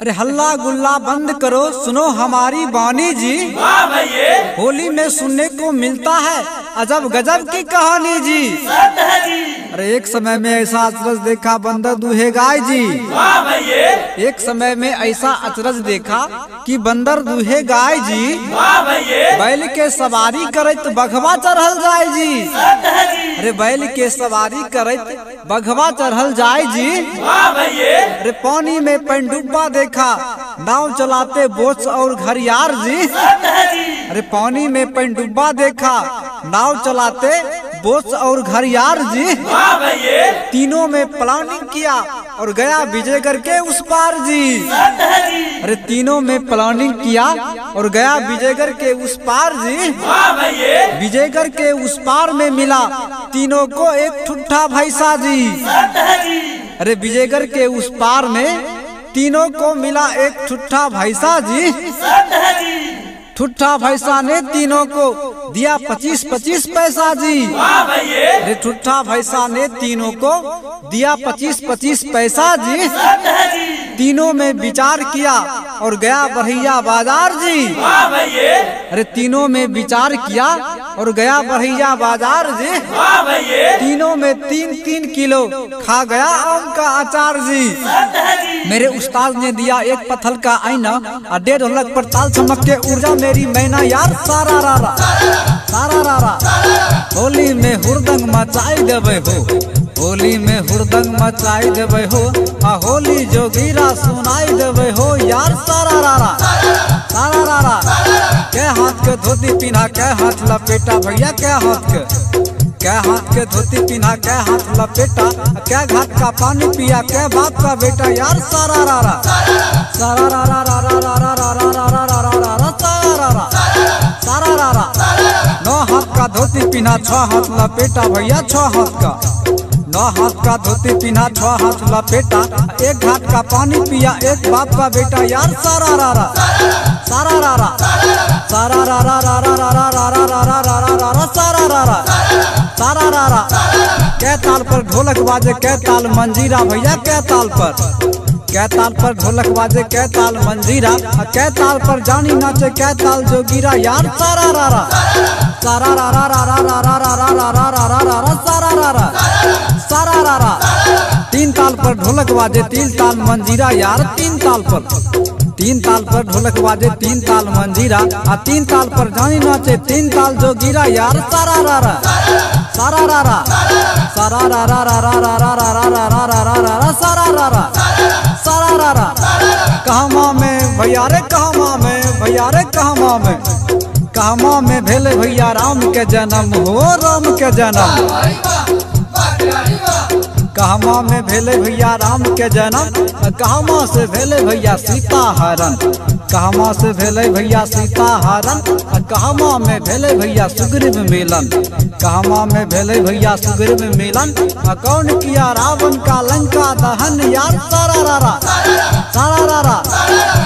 अरे हल्ला गुल्ला बंद करो, सुनो हमारी बानी जी। होली में सुनने को मिलता है अजब गजब की कहानी जी। अरे एक समय में ऐसा अचरज देखा बंदर दूहे गाय जी। एक समय में ऐसा अचरज देखा कि बंदर दूहे गाय जी। बैल के सवारी करत बघवा चढ़ल जाय जी। अरे बैल के सवारी करत बघवा चढ़ल जाय जी। अरे पानी में पनडुब्बा देखा नाव चलाते बोच और घरियार जी। अरे पानी में पनडुब्बा देखा नाव चलाते बोच और घरियार जी। तीनों में प्लानिंग किया और गया विजयगढ़ के उस पार जी। अरे तीनों में प्लानिंग किया और गया विजयगढ़ के उस पार जी। विजयगढ़ के उस पार में मिला तीनों को एक ठुट्ठा भैंसा जी। अरे विजयगढ़ के उस पार में तीनों को मिला एक ठुट्ठा भैंसा जी। ठुट्ठा भैंसा ने तीनों को दिया 25-25 पैसा जी। अरे ठुट्ठा भैंसा ने तीनों को दिया 25-25 पैसा जी। तीनों में विचार किया और गया बरहिया बाजार जी। अरे तीनों में विचार किया और गया बरहिया बाजार जी। तीनों में 3-3 किलो खा गया आम का अचार जी। मेरे उस्ताद ने दिया एक पत्थर का आईना और 1.5 ढोलक पर ताल चमक के ऊर्जा मेरी मैना यार सारा रारा सारा रारा। होली में हुरदंग मचाई देवे हो, होली में हुरदंग मचाई देवे हो। होली जोगीरा सुनाई देवे हो यार सारा रारा सारा रारा। के हाथ के धोती पिन्हा के हाथ लपेटा भैया के हाथ के धोती पिन्हा के हाथ लपेटा। क्या घाट का पानी पिया के बाप का बेटा यार सारा रारा सारा रारा रारा रारा रारा रारा रारा रारा सारा रारा सारा रारा। 9 हाथ का धोती पिन्हा 6 हाथ लपेटा भैया 6 हाथ का 9 हाथ का धोती पिन्हा 6 हाथ लपेटा। एक घाट का पानी पिया एक बाप का बेटा यार सारा रारा सारा रारा सारा रारा रारा रारा रारा रारा रारा रारा सारा रारा सारा रारा। कै ताल पर ढोलक बाजे कै ताल मंजीरा भैया कै ताल पर ढोलक बाजे कै ताल मंजीरा। कै ताल पर जानी नाचे कै ताल जोगीरा यार सारा रारा सारा रारा रारा रारा रारा रारा रारा रारा सारा रारा सारा रारा। 3 ताल पर ढोलक बाजे 3 ताल मंजीरा यार 3 ताल पर ढोलक बाजे 3 ताल मंजीरा। 3 ताल पर जानी नाचे 3 ताल जोगीरा यार सारा रारा सारा रारा सारा रारा रारा रारा रारा रारा रारा रारा सारा रारा सारा रारा। कहमा में भैया रे कहमा में भैया रे कहमा में भेले भैया राम के जन्म हो राम के जन्म। कहमा में भेले भैया राम के जन्म। कहमा से भेले भैया सीता हरण कहमा से भेले भैया सीता हरण। कहमा में भेले भैया सुग्रीव मिलन कहमा में भेले भैया सुग्रीव मिलन। कौन किया रावण का लंका दहन यार सारा रारा सारा रारा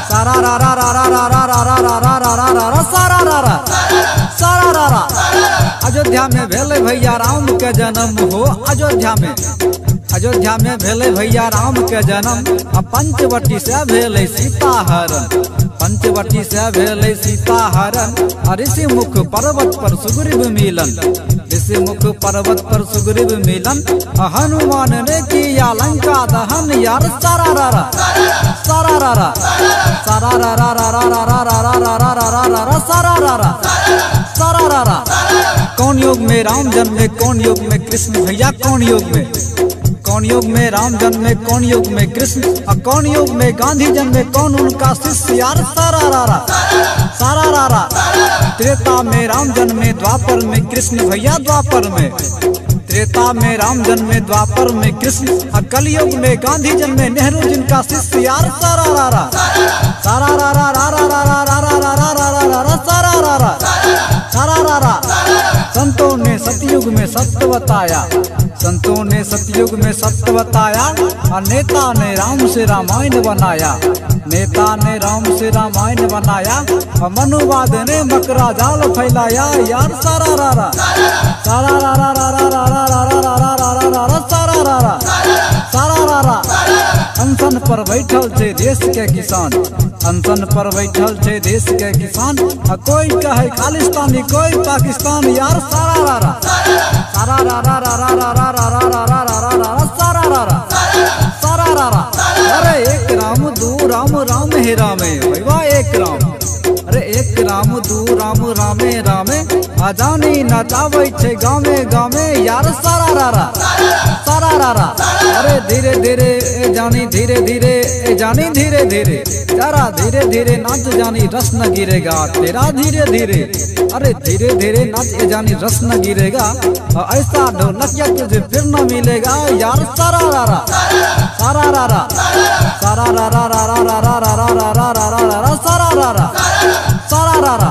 सारा रारा रारा रारा रारा रारा रारा रारा सारा रारा सारा रारा। अयोध्या में भेले भैया राम के जन्म हो अयोध्या में भेले भैया राम के जन्म। पंचवटी से भेले सीता हरण पंचवटी से भेले सीता हरण। ऋषि मुख पर्वत पर सुग्रीव मिलन ऋषि मुख पर्वत पर सुग्रीव मिलन। हनुमान ने किया लंका दहन यार सारा रारा सारा रारा सारा रारा रारा रारा रारा रारा रारा रारा सारा रारा सारा रारा। कौन युग में राम जन्मे कौन युग में कृष्ण भैया कौन युग में राम जन्मे कौन युग में कृष्ण। कौन युग में गांधी जन्मे कौन उनका शिष्य यार सारा रारा सारा रारा। त्रेता में राम जन्मे द्वापर में कृष्ण भैया द्वापर में त्रेता में राम जन्मे द्वापर में कृष्ण। कलयुग में गांधी जन्मे नेहरू जिनका शिष्य यार सारा रारा सारा रारा रारा रारा रारा रारा रारा रारा सारा रारा सारा रारा। संतों ने सतयुग में सत्य बताया संतों ने सतयुग में सत्य बताया। और नेता ने राम से रामायण बनाया नेता ने राम से रामायण बनाया। और मनुवाद ने मकरा जाल फैलाया यार सारा रारा सारा रारा रारा रारा रारा रारा रारा रारा सारा रारा सारा रारा। अनशन पर बैठल छे देश के किसान, अनशन पर बैठल छे देश के किसान। कोई कहे खालिस्तानी कोई पाकिस्तान यार सारा रारा सारा रारा रारा रारा रारा रारा रारा रारा सारा रारा सारा रारा। अरे एक राम दू राम राम हे रामे भैया एक राम, अरे एक राम दू राम रामे रामे। अजानी नचावे छे गामे गामे यार सारा रारा सारा रारा। अरे धीरे धीरे ए जानी धीरे धीरे ए जानी धीरे धीरे जरा धीरे धीरे नाच जानी रस न गिरेगा तेरा धीरे धीरे। अरे धीरे धीरे नाच ए जानी रस न गिरेगा, ऐसा ढोलकिया तुझे फिर न मिलेगा यार सारा रारा सारा रारा सारा रारा रारा रारा रारा रारा रारा रारा सारा रारा सारा रारा।